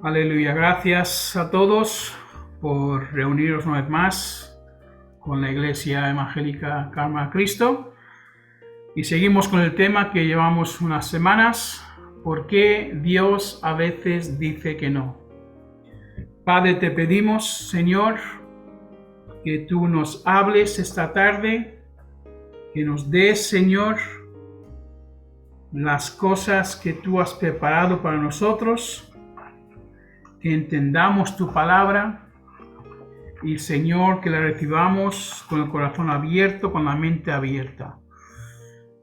Aleluya, gracias a todos por reuniros una vez más con la Iglesia Evangélica Karma a Cristo. Y seguimos con el tema que llevamos unas semanas: ¿por qué Dios a veces dice que no? Padre, te pedimos, Señor, que tú nos hables esta tarde, que nos des, Señor, las cosas que tú has preparado para nosotros, que entendamos tu palabra y, Señor, que la recibamos con el corazón abierto, con la mente abierta.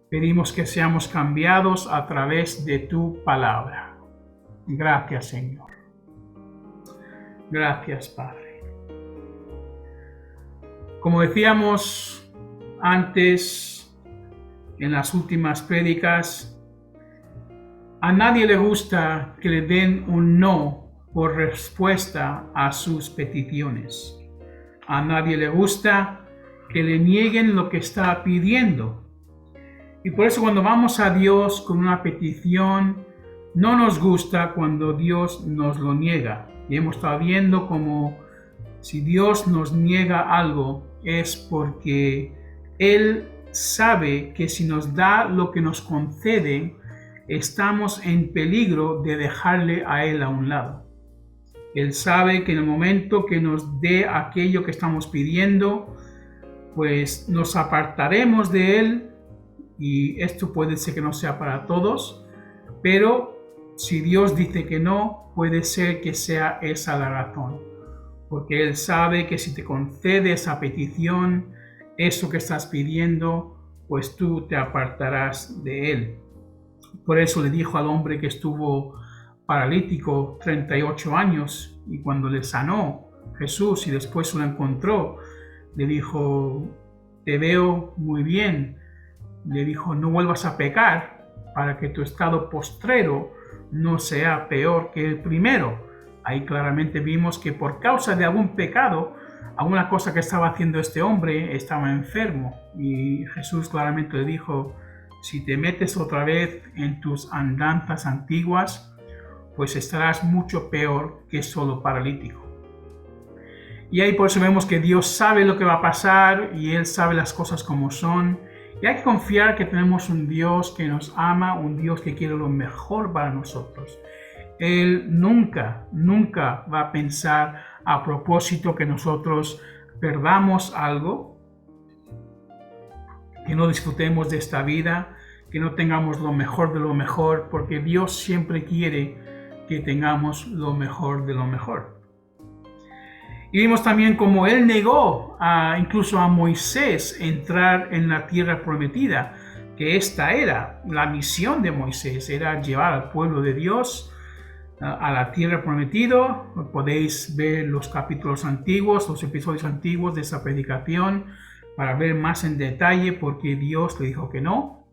Pedimos que seamos cambiados a través de tu palabra. Gracias, Señor. Gracias, Padre. Como decíamos antes en las últimas prédicas, a nadie le gusta que le den un no por respuesta a sus peticiones. A nadie le gusta que le nieguen lo que está pidiendo. Y por eso cuando vamos a Dios con una petición, no nos gusta cuando Dios nos lo niega. Y hemos estado viendo como si Dios nos niega algo es porque Él sabe que si nos da lo que nos concede, estamos en peligro de dejarle a Él a un lado. Él sabe que en el momento que nos dé aquello que estamos pidiendo, pues nos apartaremos de Él, y esto puede ser que no sea para todos, pero si Dios dice que no, puede ser que sea esa la razón, porque Él sabe que si te concede esa petición, eso que estás pidiendo, pues tú te apartarás de Él. Por eso le dijo al hombre que estuvo paralítico 38 años, y cuando le sanó Jesús y después lo encontró, le dijo: te veo muy bien. Le dijo: no vuelvas a pecar para que tu estado postrero no sea peor que el primero. Ahí claramente vimos que por causa de algún pecado, alguna cosa que estaba haciendo este hombre, estaba enfermo, y Jesús claramente le dijo: si te metes otra vez en tus andanzas antiguas, pues estarás mucho peor que solo paralítico. Y ahí por eso vemos que Dios sabe lo que va a pasar y Él sabe las cosas como son. Y hay que confiar que tenemos un Dios que nos ama, un Dios que quiere lo mejor para nosotros. Él nunca va a pensar a propósito que nosotros perdamos algo, que no disfrutemos de esta vida, que no tengamos lo mejor de lo mejor, porque Dios siempre quiere que tengamos lo mejor de lo mejor. Y vimos también cómo Él negó incluso a Moisés entrar en la tierra prometida, que esta era la misión de Moisés, era llevar al pueblo de Dios a la tierra prometida. Podéis ver los capítulos antiguos, los episodios antiguos de esa predicación para ver más en detalle por qué Dios le dijo que no.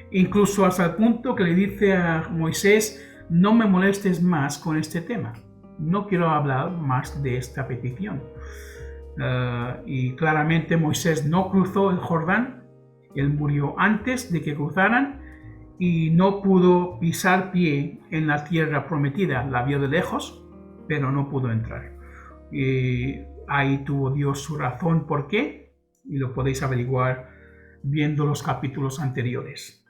Incluso hasta el punto que le dice a Moisés: no me molestes más con este tema. No quiero hablar más de esta petición. Y claramente Moisés no cruzó el Jordán. Él murió antes de que cruzaran y no pudo pisar pie en la tierra prometida. La vio de lejos, pero no pudo entrar. Y ahí tuvo Dios su razón por qué, y lo podéis averiguar viendo los capítulos anteriores.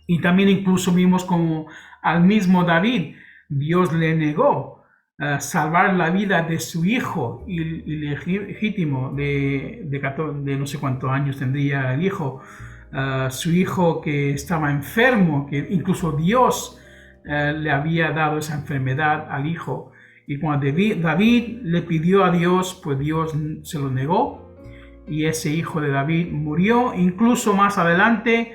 Y también incluso vimos como al mismo David Dios le negó salvar la vida de su hijo ilegítimo de no sé cuántos años tendría el hijo, su hijo que estaba enfermo, que incluso Dios le había dado esa enfermedad al hijo. Y cuando David le pidió a Dios, pues Dios se lo negó, y ese hijo de David murió. Incluso más adelante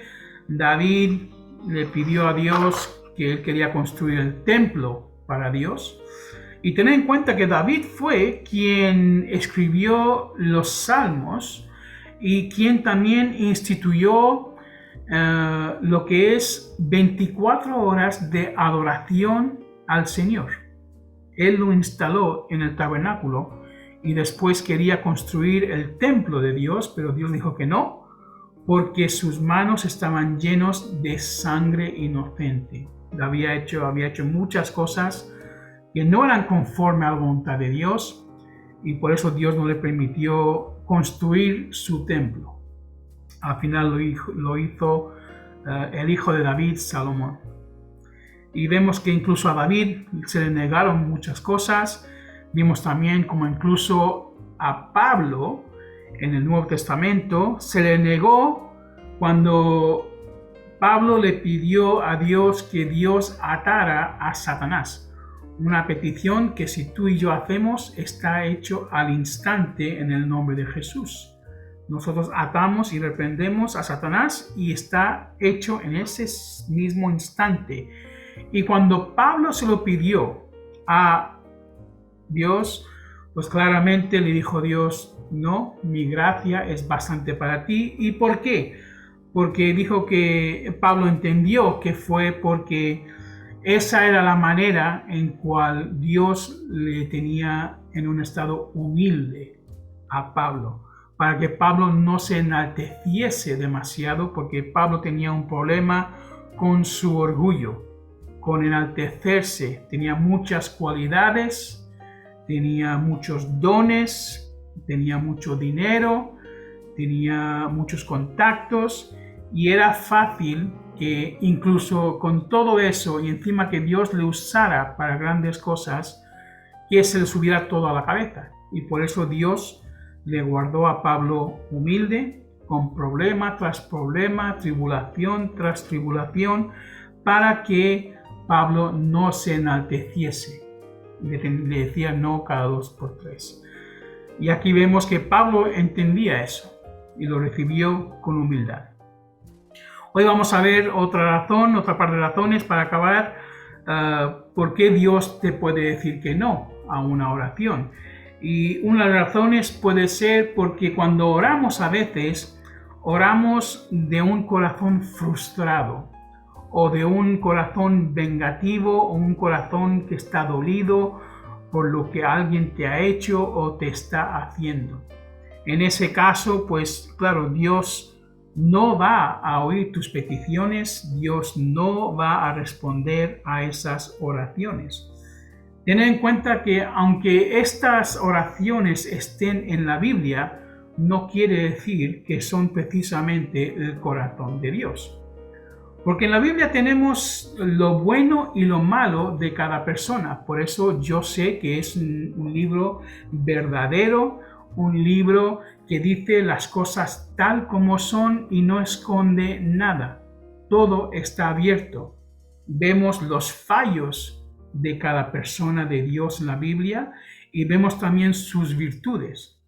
David le pidió a Dios que él quería construir el templo para Dios. Y tened en cuenta que David fue quien escribió los Salmos y quien también instituyó lo que es 24 horas de adoración al Señor. Él lo instaló en el tabernáculo y después quería construir el templo de Dios, pero Dios dijo que no, porque sus manos estaban llenos de sangre inocente. Había hecho muchas cosas que no eran conforme a la voluntad de Dios, y por eso Dios no le permitió construir su templo. Al final lo hizo el hijo de David, Salomón. Y vemos que incluso a David se le negaron muchas cosas. Vimos también como incluso a Pablo en el Nuevo Testamento se le negó cuando Pablo le pidió a Dios que Dios atara a Satanás. Una petición que si tú y yo hacemos está hecho al instante en el nombre de Jesús. Nosotros atamos y reprendemos a Satanás y está hecho en ese mismo instante. Y cuando Pablo se lo pidió a Dios, pues claramente le dijo Dios, no, mi gracia es bastante para ti. ¿Y por qué? Porque dijo que Pablo entendió que fue porque esa era la manera en cual Dios le tenía en un estado humilde a Pablo, para que Pablo no se enalteciese demasiado, porque Pablo tenía un problema con su orgullo, con enaltecerse. Tenía muchas cualidades, tenía muchos dones, tenía mucho dinero, tenía muchos contactos, y era fácil que incluso con todo eso y encima que Dios le usara para grandes cosas, que se le subiera todo a la cabeza. Y por eso Dios le guardó a Pablo humilde, con problema tras problema, tribulación tras tribulación, para que Pablo no se enalteciese. Le decía no cada 2 por 3. Y aquí vemos que Pablo entendía eso y lo recibió con humildad. Hoy vamos a ver otra par de razones para acabar por qué Dios te puede decir que no a una oración. Y una de las razones puede ser porque cuando oramos a veces, oramos de un corazón frustrado, o de un corazón vengativo, o un corazón que está dolido por lo que alguien te ha hecho o te está haciendo. En ese caso, pues claro, Dios no va a oír tus peticiones, Dios no va a responder a esas oraciones. Ten en cuenta que aunque estas oraciones estén en la Biblia, no quiere decir que son precisamente el corazón de Dios. Porque en la Biblia tenemos lo bueno y lo malo de cada persona. Por eso yo sé que es un libro verdadero, un libro que dice las cosas tal como son y no esconde nada. Todo está abierto. Vemos los fallos de cada persona de Dios en la Biblia y vemos también sus virtudes.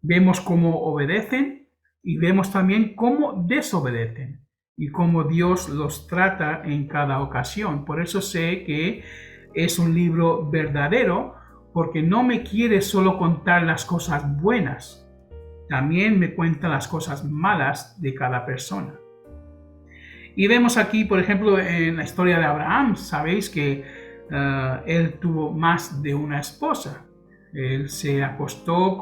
Vemos cómo obedecen y vemos también cómo desobedecen y cómo Dios los trata en cada ocasión. Por eso sé que es un libro verdadero, porque no me quiere solo contar las cosas buenas, también me cuenta las cosas malas de cada persona. Y vemos aquí, por ejemplo, en la historia de Abraham, sabéis que él tuvo más de una esposa. Él se acostó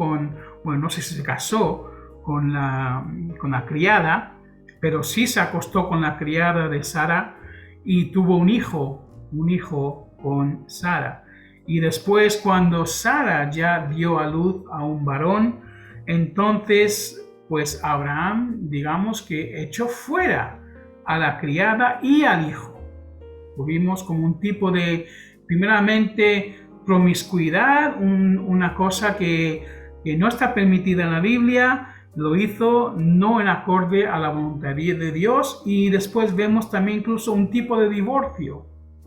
no sé si se casó con la criada, pero sí se acostó con la criada de Sara y tuvo un hijo con Sara. Y después, cuando Sara ya dio a luz a un varón, entonces pues Abraham, digamos que echó fuera a la criada y al hijo. Lo vimos como un tipo de, primeramente, promiscuidad, una cosa que no está permitida en la Biblia. Lo hizo no en acorde a la voluntad de Dios, y después vemos también incluso un tipo de divorcio,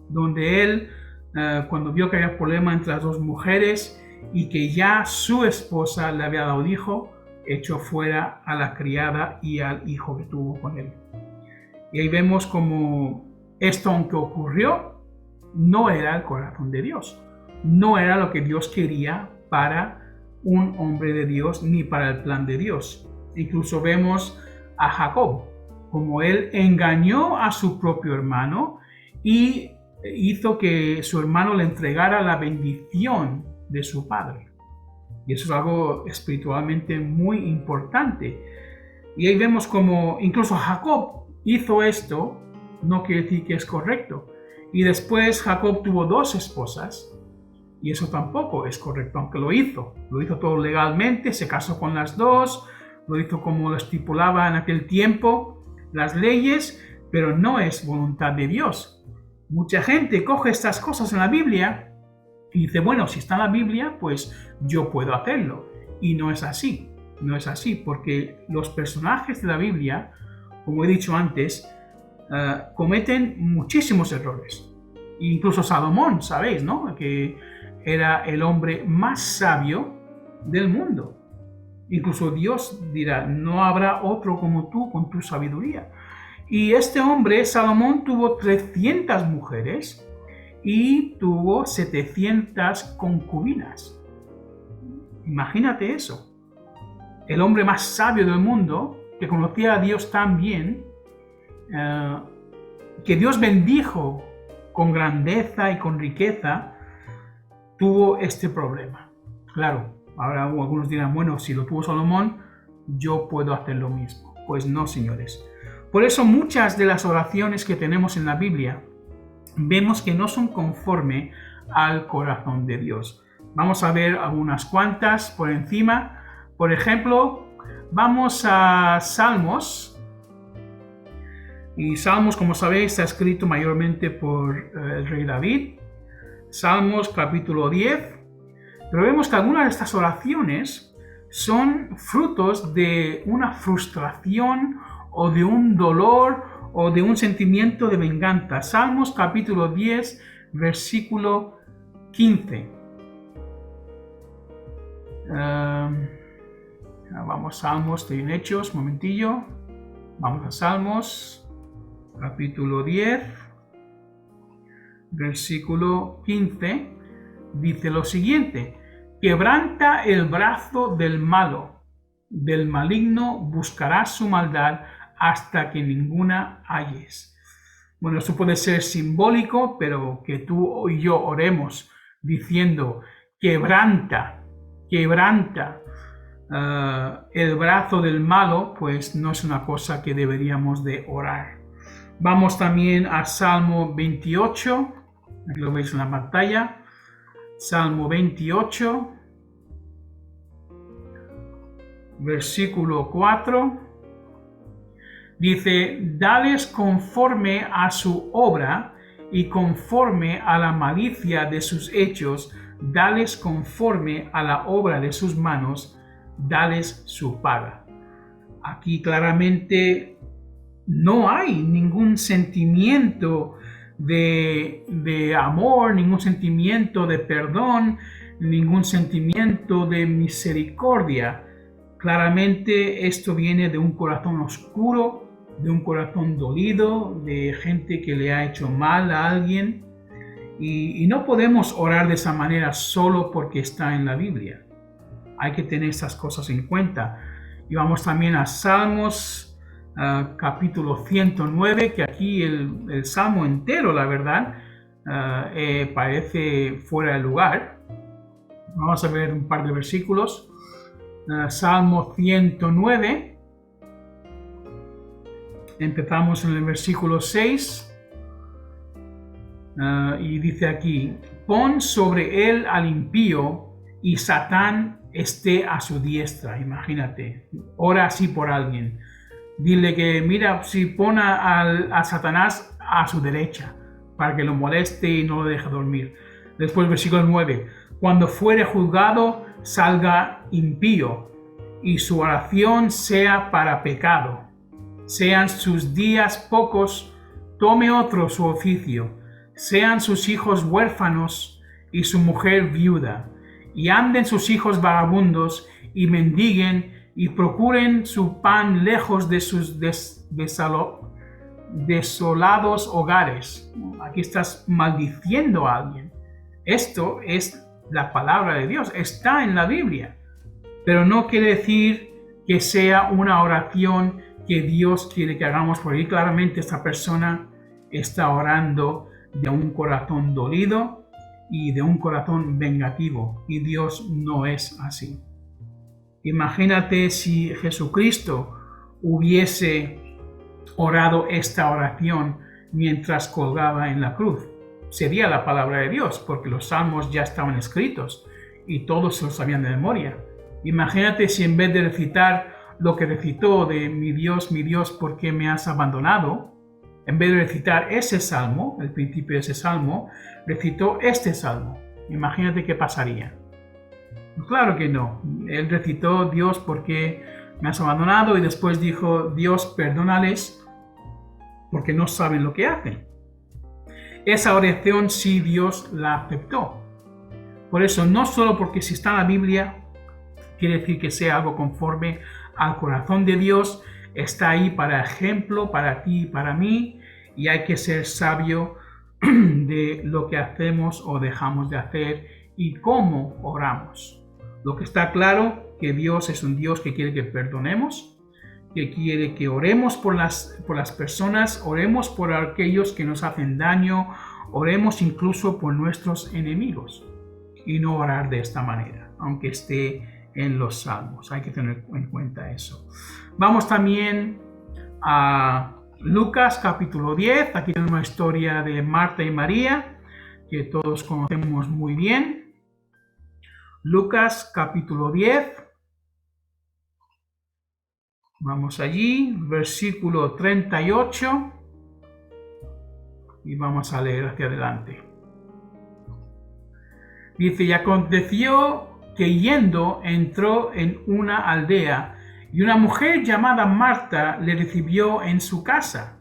donde él, cuando vio que había problema entre las dos mujeres y que ya su esposa le había dado un hijo, echó fuera a la criada y al hijo que tuvo con él. Y ahí vemos como esto, aunque ocurrió, no era el corazón de Dios, no era lo que Dios quería para un hombre de Dios ni para el plan de Dios. Incluso vemos a Jacob, como él engañó a su propio hermano y hizo que su hermano le entregara la bendición de su padre. Y eso es algo espiritualmente muy importante. Y ahí vemos como incluso Jacob hizo esto, no quiere decir que es correcto. Y después Jacob tuvo 2 esposas, Y eso tampoco es correcto, aunque lo hizo todo legalmente, se casó con las dos, lo hizo como lo estipulaba en aquel tiempo las leyes, pero no es voluntad de Dios. Mucha gente coge estas cosas en la Biblia y dice, bueno, si está en la Biblia, pues yo puedo hacerlo. Y no es así, porque los personajes de la Biblia, como he dicho antes, cometen muchísimos errores. Incluso Salomón, sabéis, ¿no? Que era el hombre más sabio del mundo. Incluso Dios dirá, no habrá otro como tú con tu sabiduría. Y este hombre, Salomón, tuvo 300 mujeres y tuvo 700 concubinas. Imagínate eso. El hombre más sabio del mundo, que conocía a Dios tan bien, que Dios bendijo con grandeza y con riqueza, tuvo este problema. Claro, ahora algunos dirán, bueno, si lo tuvo Salomón, yo puedo hacer lo mismo. Pues no, señores. Por eso muchas de las oraciones que tenemos en la Biblia vemos que no son conforme al corazón de Dios. Vamos a ver algunas cuantas por encima. Por ejemplo, vamos a Salmos. Y Salmos, como sabéis, está escrito mayormente por el rey David. Salmos capítulo 10. Pero vemos que algunas de estas oraciones son frutos de una frustración o de un dolor o de un sentimiento de venganza. Salmos capítulo 10, versículo 15. Vamos, Salmos, estoy en Hechos, un momentillo. Vamos a Salmos capítulo 10, versículo 15. Dice lo siguiente: quebranta el brazo del malo, del maligno buscarás su maldad hasta que ninguna halles. Bueno, esto puede ser simbólico, pero que tú y yo oremos diciendo quebranta el brazo del malo, pues no es una cosa que deberíamos de orar. Vamos también a Salmo 28, aquí lo veis en la pantalla. Salmo 28, versículo 4, dice, dales conforme a su obra y conforme a la malicia de sus hechos, dales conforme a la obra de sus manos, dales su paga. Aquí claramente no hay ningún sentimiento de amor, ningún sentimiento de perdón, ningún sentimiento de misericordia. Claramente esto viene de un corazón oscuro, de un corazón dolido, de gente que le ha hecho mal a alguien. Y no podemos orar de esa manera solo porque está en la Biblia. Hay que tener estas cosas en cuenta. Y vamos también a Salmos capítulo 109, que aquí el salmo entero, la verdad, parece fuera de lugar. Vamos a ver un par de versículos. Salmo 109. Empezamos en el versículo 6. Y dice aquí, pon sobre él al impío y Satán esté a su diestra. Imagínate, ora así por alguien. Dile que, mira, si pone a Satanás a su derecha, para que lo moleste y no lo deje dormir. Después, versículo 9. Cuando fuere juzgado, salga impío, y su oración sea para pecado. Sean sus días pocos, tome otro su oficio. Sean sus hijos huérfanos y su mujer viuda. Y anden sus hijos vagabundos y mendiguen y procuren su pan lejos de sus desolados hogares. Aquí estás maldiciendo a alguien. Esto es la palabra de Dios, está en la Biblia, pero no quiere decir que sea una oración que Dios quiere que hagamos, porque claramente esta persona está orando de un corazón dolido y de un corazón vengativo, y Dios no es así. Imagínate si Jesucristo hubiese orado esta oración mientras colgaba en la cruz. sería la palabra de Dios, porque los salmos ya estaban escritos y todos se los sabían de memoria. Imagínate si en vez de recitar lo que recitó de mi Dios, ¿por qué me has abandonado? En vez de recitar ese salmo, el principio de ese salmo, recitó este salmo. Imagínate qué pasaría. Claro que no. Él recitó Dios, ¿por qué me has abandonado? Y después dijo, Dios, perdónales porque no saben lo que hacen. Esa oración sí Dios la aceptó. Por eso, no solo porque si está en la Biblia, quiere decir que sea algo conforme al corazón de Dios, está ahí para ejemplo, para ti y para mí, y hay que ser sabio de lo que hacemos o dejamos de hacer y cómo oramos. Lo que está claro, que Dios es un Dios que quiere que perdonemos, que quiere que oremos por las personas, oremos por aquellos que nos hacen daño, oremos incluso por nuestros enemigos, y no orar de esta manera, aunque esté en los salmos. Hay que tener en cuenta eso. Vamos también a Lucas capítulo 10. Aquí tenemos una historia de Marta y María que todos conocemos muy bien. Lucas capítulo 10. Vamos allí, versículo 38. Y vamos a leer hacia adelante. Dice, y aconteció que yendo entró en una aldea, y una mujer llamada Marta le recibió en su casa.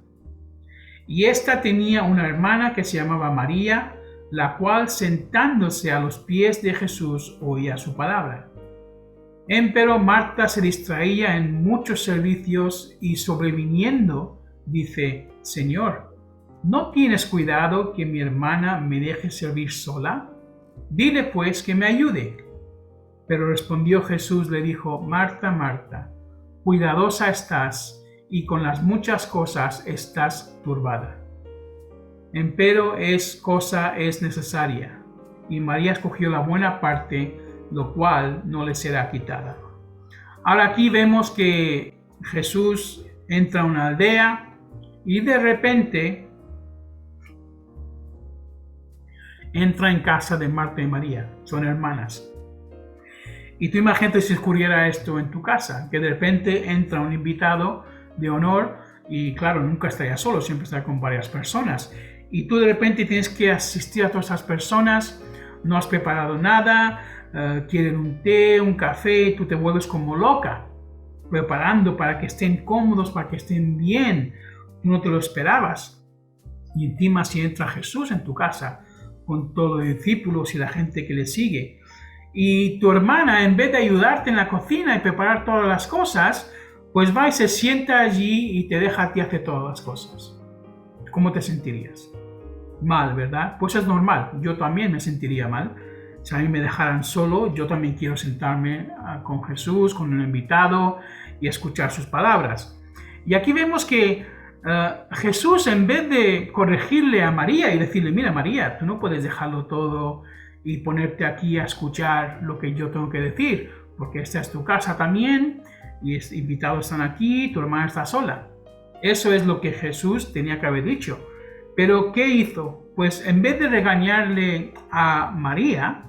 Y ésta tenía una hermana que se llamaba María, la cual sentándose a los pies de Jesús oía su palabra. Empero Marta se distraía en muchos servicios y sobreviniendo dice, Señor, ¿no tienes cuidado que mi hermana me deje servir sola? Dile pues que me ayude. Pero respondió Jesús, le dijo, Marta, Marta, cuidadosa estás y con las muchas cosas estás turbada. Empero cosa es necesaria, y María escogió la buena parte, lo cual no le será quitada. Ahora aquí vemos que Jesús entra a una aldea y de repente entra en casa de Marta y María, son hermanas. Y tú imagínate si ocurriera esto en tu casa, que de repente entra un invitado de honor y claro, nunca estaría solo, siempre estaría con varias personas. Y tú de repente tienes que asistir a todas esas personas, no has preparado nada, quieren un té, un café, y tú te vuelves como loca, preparando para que estén cómodos, para que estén bien. Tú no te lo esperabas. Y encima si entra Jesús en tu casa, con todos los discípulos y la gente que le sigue, y tu hermana, en vez de ayudarte en la cocina y preparar todas las cosas, pues va y se sienta allí y te deja a ti hacer todas las cosas. ¿Cómo te sentirías? Mal, ¿verdad? Pues es normal, yo también me sentiría mal. Si a mí me dejaran solo, yo también quiero sentarme con Jesús, con un invitado y escuchar sus palabras. Y aquí vemos que Jesús, en vez de corregirle a María y decirle, mira María, tú no puedes dejarlo todo y ponerte aquí a escuchar lo que yo tengo que decir, porque esta es tu casa también, y invitados están aquí, tu hermana está sola. Eso es lo que Jesús tenía que haber dicho. Pero ¿qué hizo? Pues en vez de regañarle a María,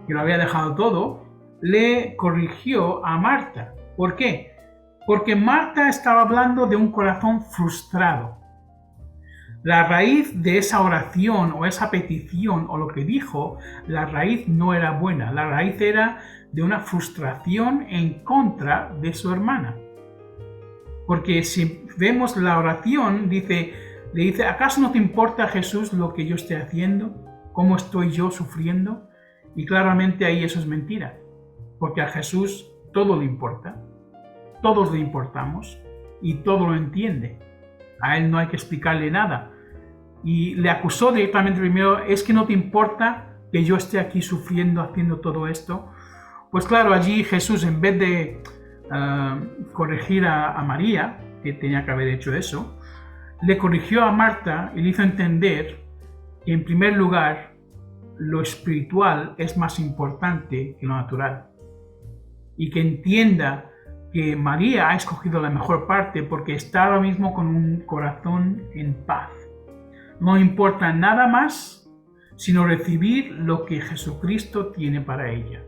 que lo había dejado todo, le corrigió a Marta. ¿Por qué? Porque Marta estaba hablando de un corazón frustrado. La raíz de esa oración o esa petición o lo que dijo, la raíz no era buena. La raíz era de una frustración en contra de su hermana. Porque si vemos la oración, le dice, ¿acaso no te importa, Jesús, lo que yo estoy haciendo? ¿Cómo estoy yo sufriendo? Y claramente ahí eso es mentira. Porque a Jesús todo le importa. Todos le importamos y todo lo entiende. A él no hay que explicarle nada. Y le acusó directamente primero, ¿es que no te importa que yo esté aquí sufriendo, haciendo todo esto? Pues claro, allí Jesús, en vez de corregir a María, que tenía que haber hecho eso, le corrigió a Marta y le hizo entender que en primer lugar lo espiritual es más importante que lo natural. Y que entienda que María ha escogido la mejor parte porque está ahora mismo con un corazón en paz. No importa nada más sino recibir lo que Jesucristo tiene para ella.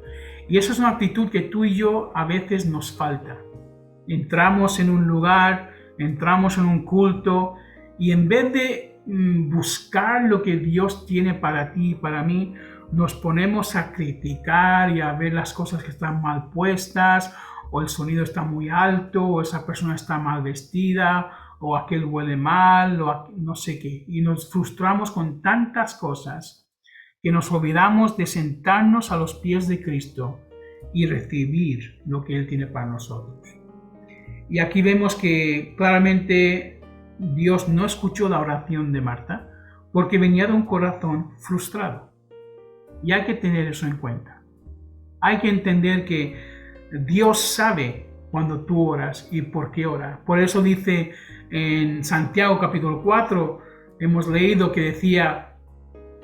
Y esa es una actitud que tú y yo a veces nos falta. Entramos en un lugar, entramos en un culto y en vez de buscar lo que Dios tiene para ti y para mí, nos ponemos a criticar y a ver las cosas que están mal puestas, o el sonido está muy alto, o esa persona está mal vestida, o aquel huele mal, o no sé qué. Y nos frustramos con tantas cosas que nos olvidamos de sentarnos a los pies de Cristo y recibir lo que Él tiene para nosotros. Y aquí vemos que claramente Dios no escuchó la oración de Marta porque venía de un corazón frustrado. Y hay que tener eso en cuenta. Hay que entender que Dios sabe cuando tú oras y por qué oras. Por eso dice en Santiago capítulo 4, hemos leído que decía,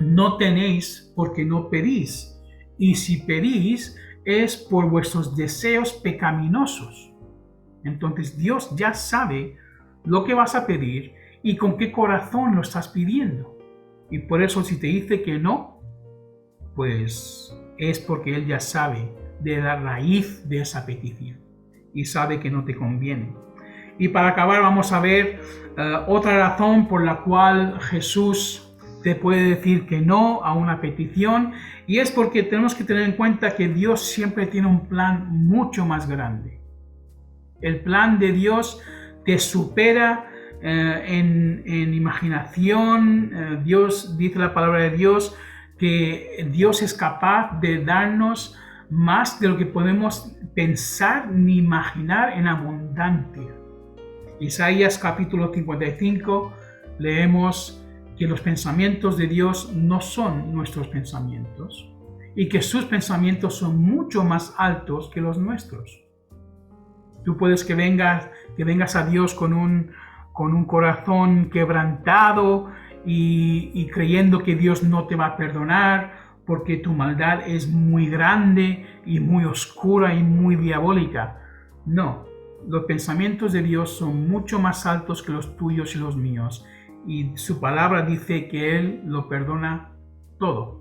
no tenéis porque no pedís. Y si pedís es por vuestros deseos pecaminosos. Entonces Dios ya sabe lo que vas a pedir y con qué corazón lo estás pidiendo. Y por eso si te dice que no, pues es porque Él ya sabe de la raíz de esa petición y sabe que no te conviene. Y para acabar vamos a ver otra razón por la cual Jesús te puede decir que no a una petición, y es porque tenemos que tener en cuenta que Dios siempre tiene un plan mucho más grande. El plan de Dios te supera en imaginación. Dios, dice la palabra de Dios, que Dios es capaz de darnos más de lo que podemos pensar ni imaginar en abundancia. Isaías capítulo 55 leemos que los pensamientos de Dios no son nuestros pensamientos y que sus pensamientos son mucho más altos que los nuestros. Tú puedes que vengas a Dios con un corazón quebrantado y creyendo que Dios no te va a perdonar porque tu maldad es muy grande y muy oscura y muy diabólica. No, los pensamientos de Dios son mucho más altos que los tuyos y los míos, y su palabra dice que Él lo perdona todo.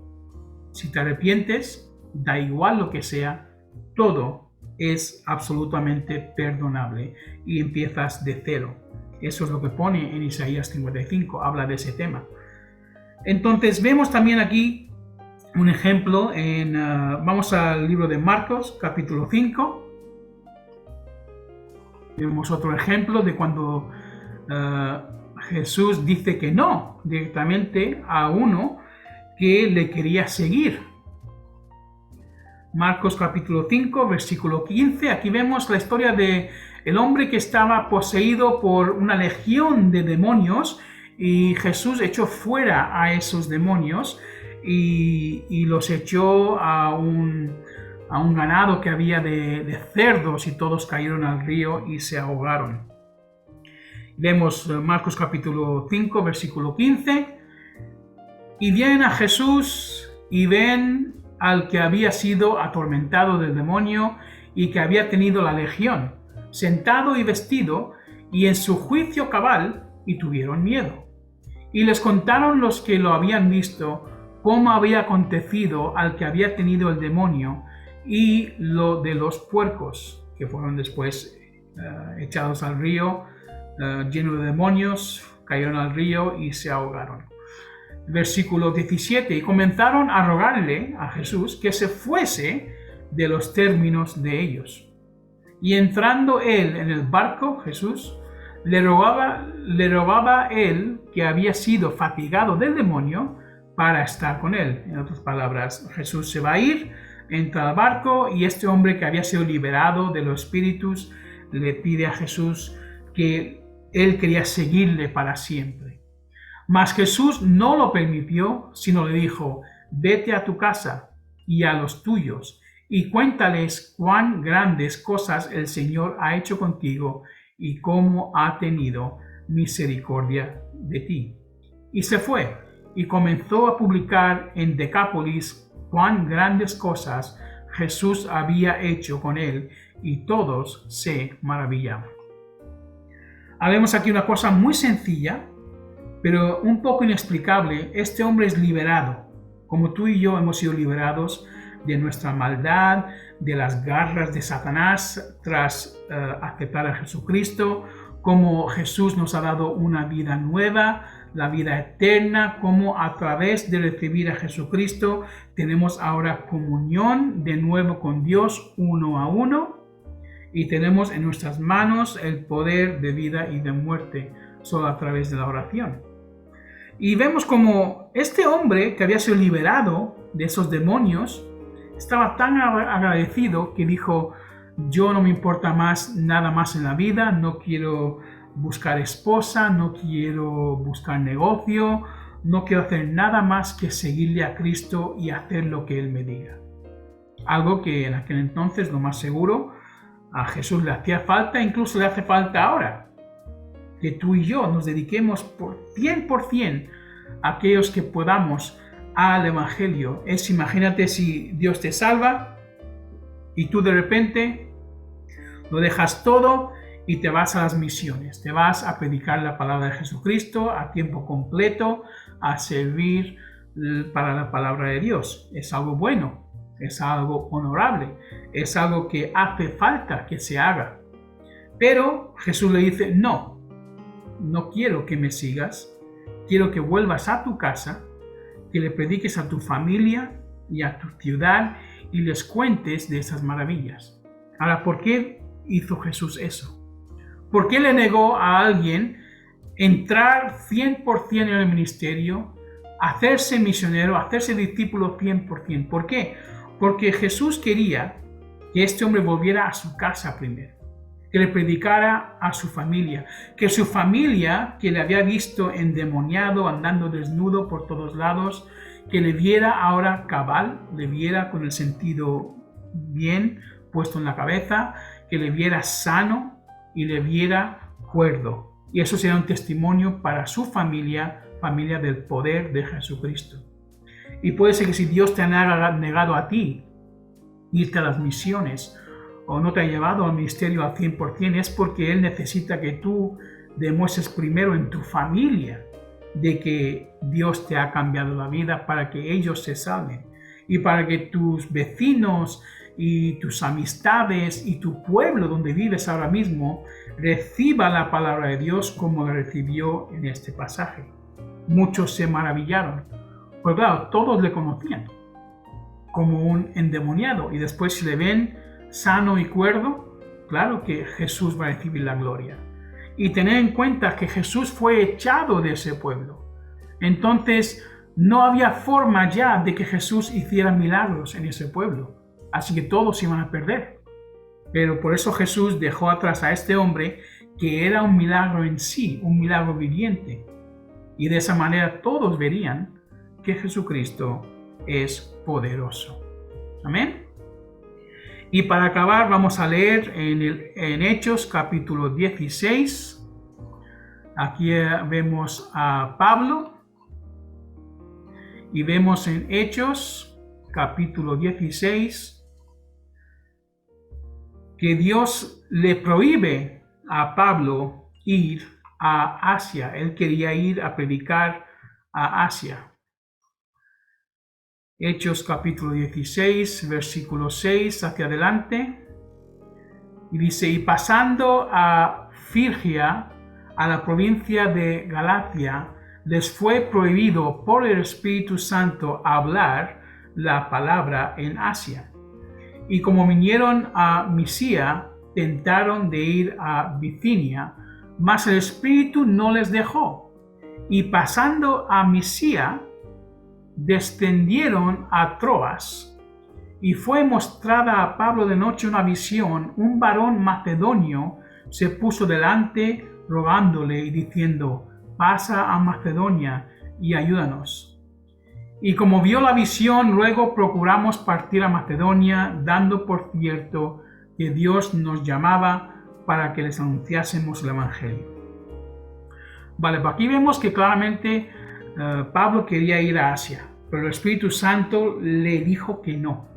Si te arrepientes, da igual lo que sea, todo es absolutamente perdonable y empiezas de cero. Eso es lo que pone en Isaías 55, habla de ese tema. Entonces vemos también aquí un ejemplo, vamos al libro de Marcos, capítulo 5. Vemos otro ejemplo de cuando Jesús dice que no directamente a uno que le quería seguir. Marcos capítulo 5, versículo 15. Aquí vemos la historia de el hombre que estaba poseído por una legión de demonios, y Jesús echó fuera a esos demonios y los echó a un ganado que había de cerdos, y todos cayeron al río y se ahogaron. Vemos Marcos capítulo 5, versículo 15. Y vienen a Jesús y ven al que había sido atormentado del demonio y que había tenido la legión, sentado y vestido, y en su juicio cabal, y tuvieron miedo. Y les contaron los que lo habían visto cómo había acontecido al que había tenido el demonio y lo de los puercos, que fueron después echados al río, llenos de demonios, cayeron al río y se ahogaron. Versículo 17, y comenzaron a rogarle a Jesús que se fuese de los términos de ellos. Y entrando él en el barco, Jesús, le rogaba él, que había sido fatigado del demonio, para estar con él. En otras palabras, Jesús se va a ir, entra al barco, y este hombre que había sido liberado de los espíritus le pide a Jesús que él quería seguirle para siempre. Mas Jesús no lo permitió, sino le dijo: vete a tu casa y a los tuyos, y cuéntales cuán grandes cosas el Señor ha hecho contigo y cómo ha tenido misericordia de ti. Y se fue, y comenzó a publicar en Decápolis cuán grandes cosas Jesús había hecho con él, y todos se maravillaban. Haremos aquí una cosa muy sencilla, pero un poco inexplicable. Este hombre es liberado como tú y yo hemos sido liberados de nuestra maldad, de las garras de Satanás tras aceptar a Jesucristo, como Jesús nos ha dado una vida nueva, la vida eterna, como a través de recibir a Jesucristo tenemos ahora comunión de nuevo con Dios uno a uno y tenemos en nuestras manos el poder de vida y de muerte solo a través de la oración. Y vemos como este hombre que había sido liberado de esos demonios estaba tan agradecido que dijo: yo no me importa más nada más en la vida, no quiero buscar esposa, no quiero buscar negocio, no quiero hacer nada más que seguirle a Cristo y hacer lo que Él me diga. Algo que en aquel entonces, lo más seguro, a Jesús le hacía falta, incluso le hace falta ahora. Que tú y yo nos dediquemos por 100% a aquellos que podamos al Evangelio. Imagínate si Dios te salva y tú de repente lo dejas todo y te vas a las misiones, te vas a predicar la palabra de Jesucristo a tiempo completo, a servir para la palabra de Dios. Es algo bueno, es algo honorable, es algo que hace falta que se haga. Pero Jesús le dice: no quiero que me sigas, quiero que vuelvas a tu casa, que le prediques a tu familia y a tu ciudad y les cuentes de esas maravillas. Ahora, ¿por qué hizo Jesús eso? ¿Por qué le negó a alguien entrar 100% en el ministerio, hacerse misionero, hacerse discípulo 100%? ¿Por qué? Porque Jesús quería que este hombre volviera a su casa primero, que le predicara a su familia, que su familia, que le había visto endemoniado, andando desnudo por todos lados, que le viera ahora cabal, le viera con el sentido bien puesto en la cabeza, que le viera sano y le viera cuerdo. Y eso será un testimonio para su familia, familia del poder de Jesucristo. Y puede ser que si Dios te ha negado a ti irte a las misiones o no te ha llevado al ministerio al 100%, es porque Él necesita que tú demuestres primero en tu familia de que Dios te ha cambiado la vida para que ellos se salven y para que tus vecinos y tus amistades y tu pueblo donde vives ahora mismo reciba la palabra de Dios como la recibió en este pasaje. Muchos se maravillaron, pues claro, todos le conocían como un endemoniado y después si le ven sano y cuerdo, claro que Jesús va a recibir la gloria. Y tened en cuenta que Jesús fue echado de ese pueblo. Entonces no había forma ya de que Jesús hiciera milagros en ese pueblo. Así que todos se iban a perder. Pero por eso Jesús dejó atrás a este hombre que era un milagro en sí, un milagro viviente. Y de esa manera todos verían que Jesucristo es poderoso. Amén. Y para acabar vamos a leer en Hechos capítulo 16. Aquí vemos a Pablo. Y vemos en Hechos capítulo 16 que Dios le prohíbe a Pablo ir a Asia. Él quería ir a predicar a Asia. Hechos capítulo 16, versículo 6 hacia adelante. Y dice: y pasando a Frigia, a la provincia de Galacia, les fue prohibido por el Espíritu Santo hablar la palabra en Asia. Y como vinieron a Misia, tentaron de ir a Bitinia, mas el Espíritu no les dejó. Y pasando a Misia, descendieron a Troas. Y fue mostrada a Pablo de noche una visión. Un varón macedonio se puso delante rogándole y diciendo: pasa a Macedonia y ayúdanos. Y como vio la visión, luego procuramos partir a Macedonia, dando por cierto que Dios nos llamaba para que les anunciásemos el Evangelio. Vale, pues aquí vemos que claramente Pablo quería ir a Asia, pero el Espíritu Santo le dijo que no,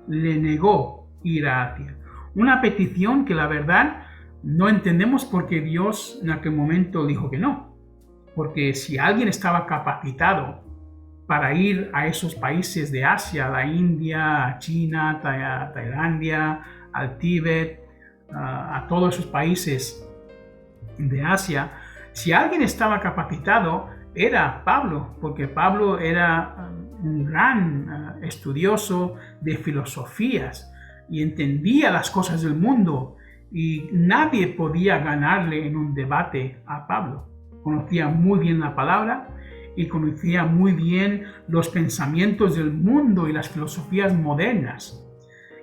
le negó ir a Asia. Una petición que la verdad no entendemos por qué Dios en aquel momento dijo que no. Porque si alguien estaba capacitado para ir a esos países de Asia, a la India, a China, a Tailandia, al Tíbet, a todos esos países de Asia. Si alguien estaba capacitado, era Pablo, porque Pablo era un gran estudioso de filosofías y entendía las cosas del mundo, y nadie podía ganarle en un debate a Pablo. Conocía muy bien la palabra y conocía muy bien los pensamientos del mundo y las filosofías modernas.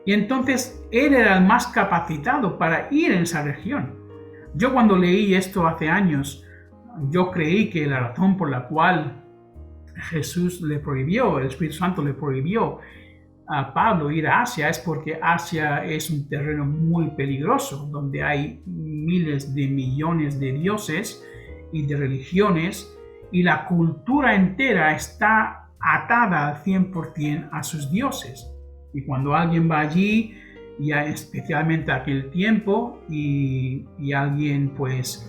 Y entonces él era el más capacitado para ir en esa región. Yo cuando leí esto hace años, yo creí que la razón por la cual Jesús le prohibió, el Espíritu Santo le prohibió a Pablo ir a Asia es porque Asia es un terreno muy peligroso, donde hay miles de millones de dioses y de religiones, y la cultura entera está atada al 100% a sus dioses. Y cuando alguien va allí, ya especialmente aquel tiempo, y alguien pues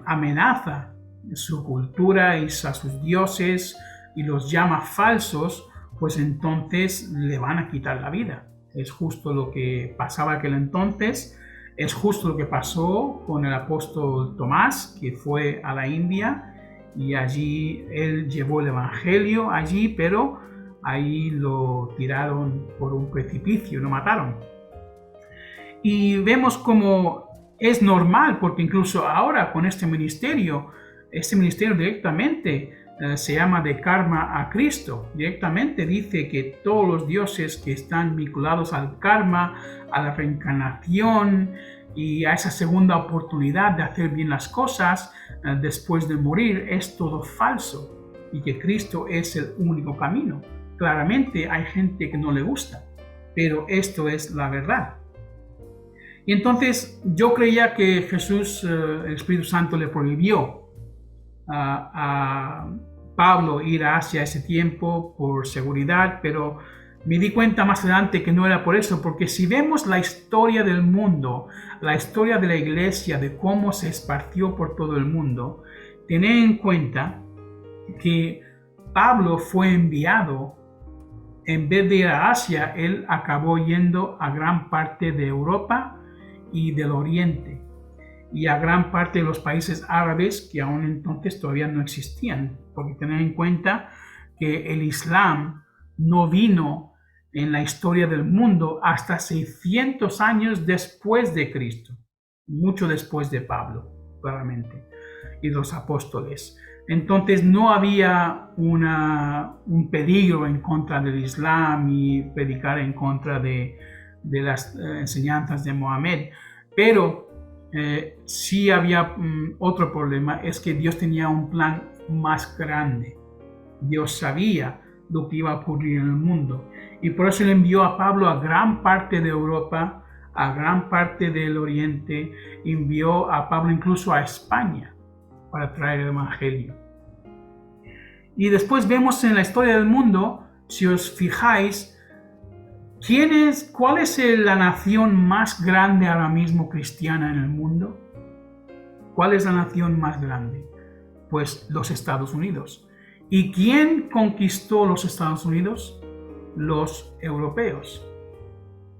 amenaza su cultura y a sus dioses y los llama falsos, pues entonces le van a quitar la vida. Es justo lo que pasaba aquel entonces, es justo lo que pasó con el apóstol Tomás, que fue a la India, y allí él llevó el evangelio allí, pero ahí lo tiraron por un precipicio, lo mataron. Y vemos como es normal, porque incluso ahora con este ministerio directamente se llama de karma a Cristo. Directamente dice que todos los dioses que están vinculados al karma, a la reencarnación y a esa segunda oportunidad de hacer bien las cosas después de morir, es todo falso, y que Cristo es el único camino. Claramente hay gente que no le gusta, pero esto es la verdad. Y entonces yo creía que Jesús, el Espíritu Santo, le prohibió a Pablo ir a Asia ese tiempo por seguridad, pero me di cuenta más adelante que no era por eso, porque si vemos la historia del mundo, la historia de la iglesia, de cómo se esparció por todo el mundo, tened en cuenta que Pablo fue enviado, en vez de ir a Asia, él acabó yendo a gran parte de Europa y del Oriente, y a gran parte de los países árabes que aún entonces todavía no existían, porque tened en cuenta que el Islam no vino en la historia del mundo hasta 600 años después de Cristo, mucho después de Pablo, claramente, y los apóstoles. Entonces no había un peligro en contra del Islam y predicar en contra de las enseñanzas de Mohammed, pero sí había otro problema, es que Dios tenía un plan más grande. Dios sabía lo que iba a ocurrir en el mundo, y por eso le envió a Pablo a gran parte de Europa, a gran parte del Oriente, envió a Pablo incluso a España para traer el evangelio. Y después vemos en la historia del mundo, si os fijáis, ¿cuál es la nación más grande ahora mismo cristiana en el mundo? ¿Cuál es la nación más grande? Pues los Estados Unidos. ¿Y quién conquistó los Estados Unidos? Los europeos.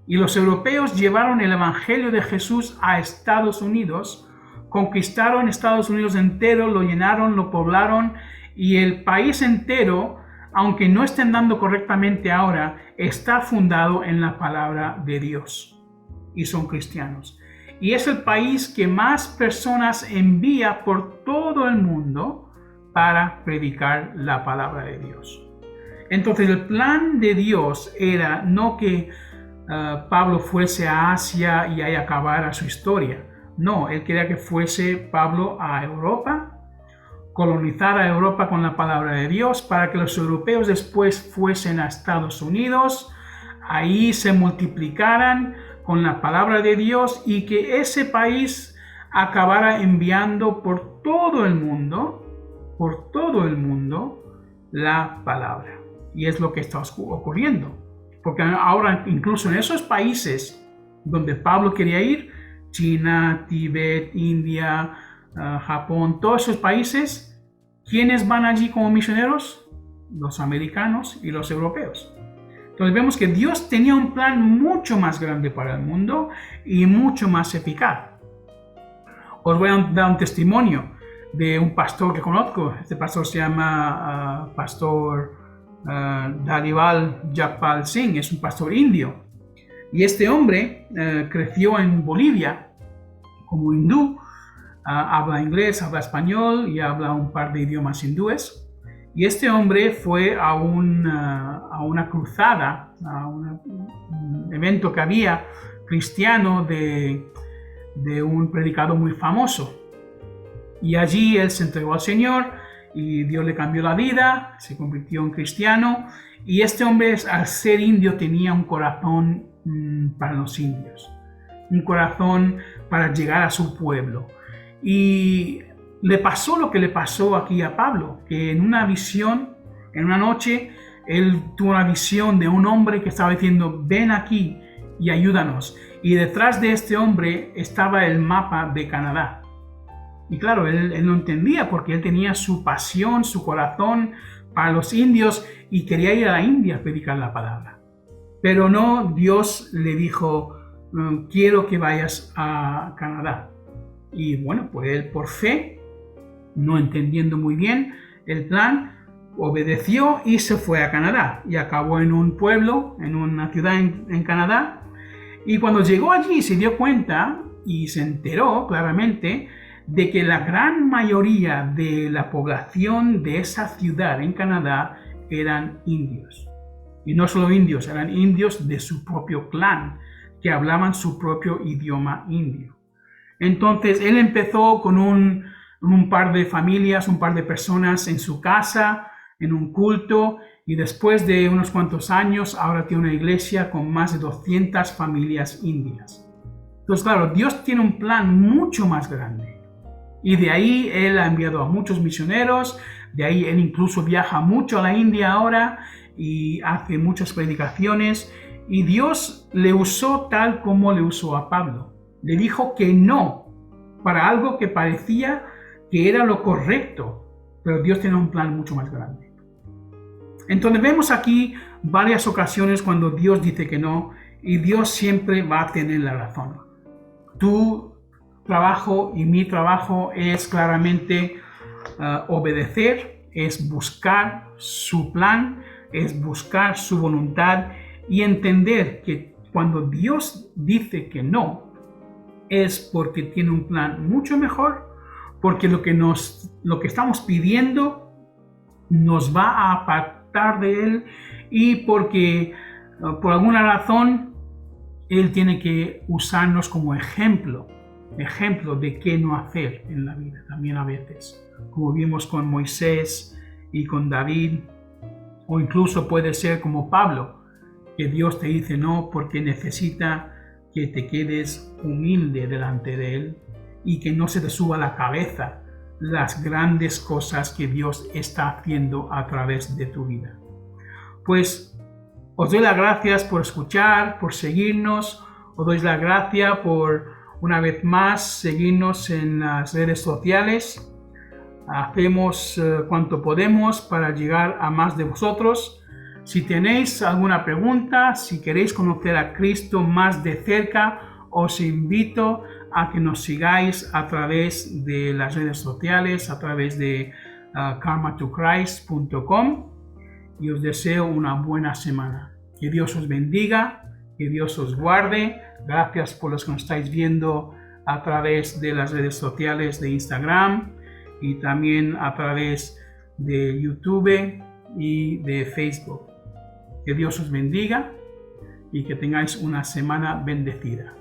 Y los europeos llevaron el evangelio de Jesús a Estados Unidos, conquistaron Estados Unidos entero, lo llenaron, lo poblaron, y el país entero, aunque no estén dando correctamente ahora, está fundado en la palabra de Dios y son cristianos. Y es el país que más personas envía por todo el mundo para predicar la palabra de Dios. Entonces el plan de Dios era no que Pablo fuese a Asia y ahí acabara su historia. No, él quería que fuese Pablo a Europa, colonizar a Europa con la palabra de Dios, para que los europeos después fuesen a Estados Unidos, ahí se multiplicaran con la palabra de Dios, y que ese país acabara enviando por todo el mundo, la palabra. Y es lo que está ocurriendo, porque ahora incluso en esos países donde Pablo quería ir, China, Tíbet, India, Japón, todos esos países, ¿quiénes van allí como misioneros? los americanos y los europeos. Entonces vemos que Dios tenía un plan mucho más grande para el mundo y mucho más eficaz. Os voy a dar un testimonio de un pastor que conozco. Este pastor se llama Pastor Dhariwal Jakpal Singh, es un pastor indio. Y este hombre creció en Bolivia como hindú, habla inglés, habla español y habla un par de idiomas hindúes. Y este hombre fue a una cruzada, a un evento que había cristiano de un predicador muy famoso. Y allí él se entregó al Señor y Dios le cambió la vida, se convirtió en cristiano. Y este hombre, al ser indio, tenía un corazón para los indios, un corazón para llegar a su pueblo. Y le pasó lo que le pasó aquí a Pablo, que en una visión, en una noche, él tuvo una visión de un hombre que estaba diciendo: ven aquí y ayúdanos. Y detrás de este hombre estaba el mapa de Canadá. Y claro, él no entendía porque él tenía su pasión, su corazón para los indios y quería ir a la India a predicar la palabra. Pero no, Dios le dijo: quiero que vayas a Canadá. Y bueno, pues él por fe, no entendiendo muy bien el plan, obedeció y se fue a Canadá. Y acabó en un pueblo, en una ciudad en Canadá. Y cuando llegó allí se dio cuenta y se enteró claramente de que la gran mayoría de la población de esa ciudad en Canadá eran indios. Y no solo indios, eran indios de su propio clan, que hablaban su propio idioma indio. Entonces él empezó con un par de familias, un par de personas en su casa, en un culto, y después de unos cuantos años ahora tiene una iglesia con más de 200 familias indias. Entonces claro, Dios tiene un plan mucho más grande. Y de ahí él ha enviado a muchos misioneros, de ahí él incluso viaja mucho a la India ahora y hace muchas predicaciones. Y Dios le usó tal como le usó a Pablo. Le dijo que no para algo que parecía que era lo correcto, pero Dios tiene un plan mucho más grande. Entonces vemos aquí varias ocasiones cuando Dios dice que no, y Dios siempre va a tener la razón. Tu trabajo y mi trabajo es claramente obedecer, es buscar su plan, es buscar su voluntad y entender que cuando Dios dice que no, es porque tiene un plan mucho mejor, porque lo que estamos pidiendo nos va a apartar de Él y porque por alguna razón Él tiene que usarnos como ejemplo de qué no hacer en la vida también a veces, como vimos con Moisés y con David, o incluso puede ser como Pablo, que Dios te dice no porque necesita que te quedes humilde delante de Él y que no se te suba a la cabeza las grandes cosas que Dios está haciendo a través de tu vida. Pues os doy las gracias por escuchar, por seguirnos, os doy las gracias por una vez más seguirnos en las redes sociales. Hacemos cuanto podemos para llegar a más de vosotros. Si tenéis alguna pregunta, si queréis conocer a Cristo más de cerca, os invito a que nos sigáis a través de las redes sociales, a través de karmatochrist.com, y os deseo una buena semana. Que Dios os bendiga, que Dios os guarde. Gracias por los que nos estáis viendo a través de las redes sociales de Instagram y también a través de YouTube y de Facebook. Que Dios os bendiga y que tengáis una semana bendecida.